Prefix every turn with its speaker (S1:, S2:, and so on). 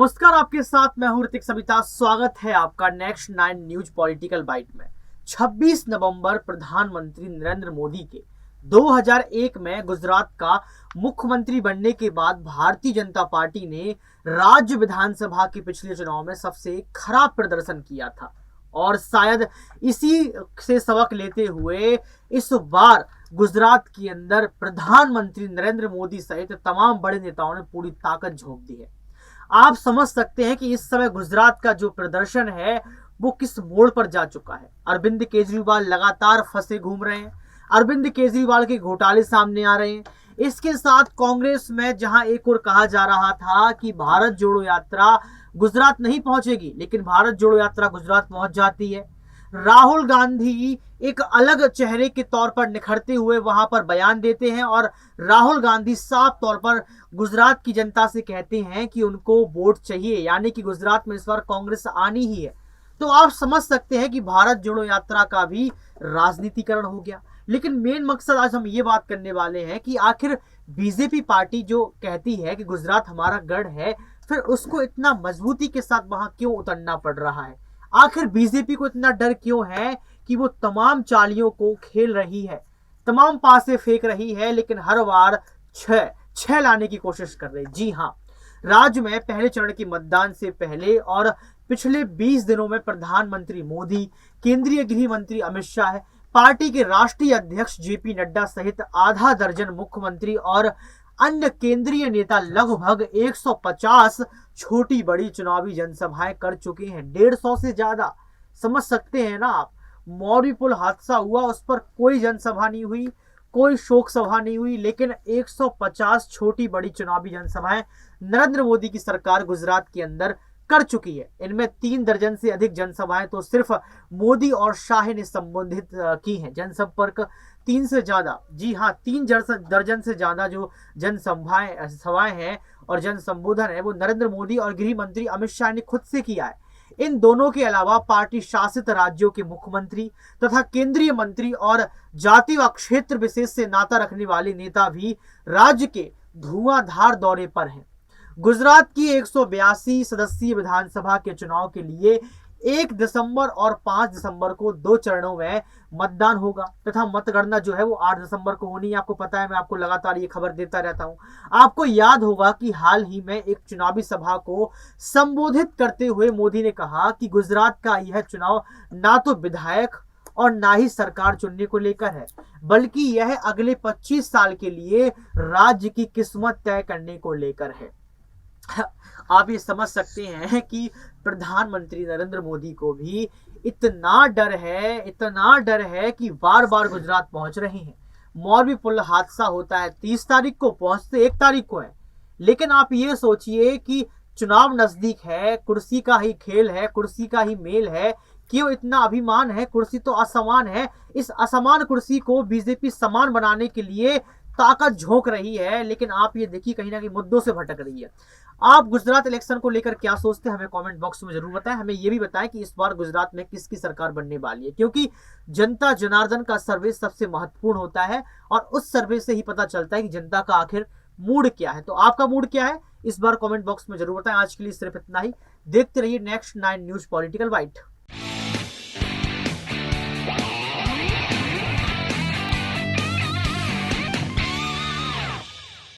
S1: नमस्कार, आपके साथ मैं हूं ऋतिक सविता। स्वागत है आपका नेक्स्ट 9 न्यूज पॉलिटिकल बाइट में। 26 नवंबर प्रधानमंत्री नरेंद्र मोदी के 2001 में गुजरात का मुख्यमंत्री बनने के बाद भारतीय जनता पार्टी ने राज्य विधानसभा के पिछले चुनाव में सबसे खराब प्रदर्शन किया था और शायद इसी से सबक लेते हुए इस बार गुजरात के अंदर प्रधानमंत्री नरेंद्र मोदी सहित तमाम बड़े नेताओं ने पूरी ताकत झोंक दी है। आप समझ सकते हैं कि इस समय गुजरात का जो प्रदर्शन है वो किस मोड़ पर जा चुका है। अरविंद केजरीवाल लगातार फंसे घूम रहे हैं, अरविंद केजरीवाल के घोटाले सामने आ रहे हैं। इसके साथ कांग्रेस में जहां एक और कहा जा रहा था कि भारत जोड़ो यात्रा गुजरात नहीं पहुंचेगी, लेकिन भारत जोड़ो यात्रा गुजरात पहुंच जाती है। राहुल गांधी एक अलग चेहरे के तौर पर निखरते हुए वहां पर बयान देते हैं और राहुल गांधी साफ तौर पर गुजरात की जनता से कहते हैं कि उनको वोट चाहिए, यानी कि गुजरात में इस बार कांग्रेस आनी ही है। तो आप समझ सकते हैं कि भारत जोड़ो यात्रा का भी राजनीतिकरण हो गया। लेकिन मेन मकसद आज हम ये बात करने वाले हैं कि आखिर बीजेपी पार्टी जो कहती है कि गुजरात हमारा गढ़ है, फिर उसको इतना मजबूती के साथ वहां क्यों उतरना पड़ रहा है। आखिर बीजेपी को इतना डर क्यों है कि वो तमाम चालियों को खेल रही है, तमाम पासे फेंक रही है, लेकिन हर बार छह लाने की कोशिश कर रही है। जी हाँ, राज्य में पहले चरण के मतदान से पहले और पिछले 20 दिनों में प्रधानमंत्री मोदी, केंद्रीय गृह मंत्री अमित शाह, पार्टी के राष्ट्रीय अध्यक्ष जेपी नड्डा सहित आधा दर्जन मुख्यमंत्री और अन्य केंद्रीय नेता लगभग 150 छोटी बड़ी चुनावी जनसभाएं कर चुके हैं। 150 से ज्यादा। समझ सकते हैं ना आप। मौर्य पुल हादसा हुआ, उस पर कोई जनसभा नहीं हुई, कोई शोक सभा नहीं हुई, लेकिन 150 छोटी बड़ी चुनावी जनसभाएं नरेंद्र मोदी की सरकार गुजरात के अंदर कर चुकी है। इनमें 3 दर्जन से अधिक जनसभाएं तो सिर्फ मोदी और शाह ने संबोधित की हैं। जनसंपर्क 3 से ज्यादा, जी हाँ, 3 दर्जन से ज्यादा जो सभाएं हैं और जन संबोधन है वो नरेंद्र मोदी और गृह मंत्री अमित शाह ने खुद से किया है। इन दोनों के अलावा पार्टी शासित राज्यों के मुख्यमंत्री तथा केंद्रीय मंत्री और जाति व क्षेत्र विशेष से नाता रखने वाले नेता भी राज्य के धुआंधार दौरे पर हैं। गुजरात की 182 सदस्यीय विधानसभा के चुनाव के लिए 1 दिसंबर और 5 दिसंबर को 2 चरणों में मतदान होगा तथा मतगणना जो है वो 8 दिसंबर को होनी है। आपको पता है, मैं आपको लगातार ये खबर देता रहता हूं। आपको याद होगा कि हाल ही में एक चुनावी सभा को संबोधित करते हुए मोदी ने कहा कि गुजरात का यह चुनाव ना तो विधायक और ना ही सरकार चुनने को लेकर है, बल्कि यह अगले 25 साल के लिए राज्य की किस्मत तय करने को लेकर है। आप ये समझ सकते हैं कि प्रधानमंत्री नरेंद्र मोदी को भी इतना डर है कि बार बार गुजरात पहुंच रहे हैं। मौर्य पुल हादसा होता है 30 तारीख को, पहुंचते 1 तारीख को है। लेकिन आप ये सोचिए कि चुनाव नजदीक है, कुर्सी का ही खेल है, कुर्सी का ही मेल है, क्यों इतना अभिमान है। कुर्सी तो असमान है। इस असमान कुर्सी को बीजेपी समान बनाने के लिए ताकत झोंक रही है, लेकिन आप ये देखिए कहीं ना कहीं मुद्दों से भटक रही है। आप गुजरात इलेक्शन को लेकर क्या सोचते हैं, हमें कमेंट बॉक्स में जरूर बताएं। हमें ये भी बताएं कि इस बार गुजरात में किसकी सरकार बनने वाली है, क्योंकि जनता जनार्दन का सर्वे सबसे महत्वपूर्ण होता है और उस सर्वे से ही पता चलता है कि जनता का आखिर मूड क्या है। तो आपका मूड क्या है, इस बार कमेंट बॉक्स में जरूर बताएं। आज के लिए सिर्फ इतना ही। देखते रहिए नेक्स्ट 9 न्यूज पॉलिटिकल बाइट।